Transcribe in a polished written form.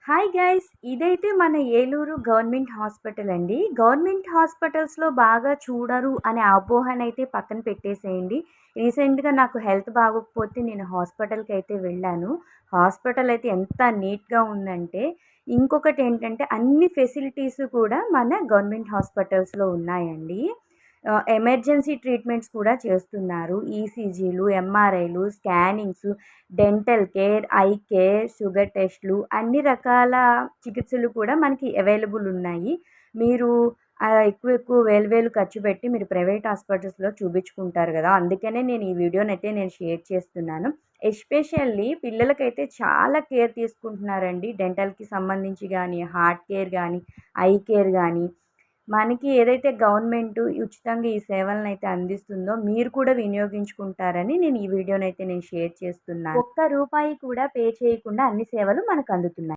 Hi guys! ఇదైతే మన Eluru government hospital అండి. గవర్నమెంట్ హాస్పిటల్స్‌లో బాగా చూడరు అనే అపోహనైతే పక్కన పెట్టేసేయండి. రీసెంట్‌గా నాకు హెల్త్ బాగోకపోతే నేను హాస్పిటల్‌కైతే వెళ్ళాను. హాస్పిటల్ అయితే ఎంత నీట్‌గా ఉందంటే, ఇంకొకటేంటంటే అన్ని ఫెసిలిటీస్ కూడా మన గవర్నమెంట్ హాస్పిటల్స్‌లో ఉన్నాయండి. ఎమర్జెన్సీ ట్రీట్మెంట్స్ కూడా చేస్తున్నారు. ఈసీజీలు, ఎంఆర్ఐలు, scannings, dental care, eye care, sugar టెస్ట్‌లు అన్ని రకాల చికిత్సలు కూడా మనకి అవైలబుల్ ఉన్నాయి. మీరు ఎక్కువ వేలు వేలు ఖర్చు పెట్టి మీరు ప్రైవేట్ హాస్పిటల్స్‌లో చూపించుకుంటారు గదా! అందుకనే నేను ఈ వీడియోనైతే నేను షేర్ చేస్తున్నాను. ఎస్పెషల్లీ పిల్లలకైతే చాలా కేర్ తీసుకుంటున్నారండి. డెంటల్‌కి సంబంధించి గానీ, హార్ట్ కేర్ గానీ, ఐ కేర్ గానీ, మనకి ఏదైతే గవర్నమెంట్ ఉచితంగా ఈ సేవలనైతే అందిస్తుందో మీరు కూడా వినియోగించుకుంటారని నేను ఈ వీడియోనైతే నేను షేర్ చేస్తున్నాను. ఒక్క రూపాయి కూడా పే చేయకుండా అన్ని సేవలు మనకు అందుతున్నాయి.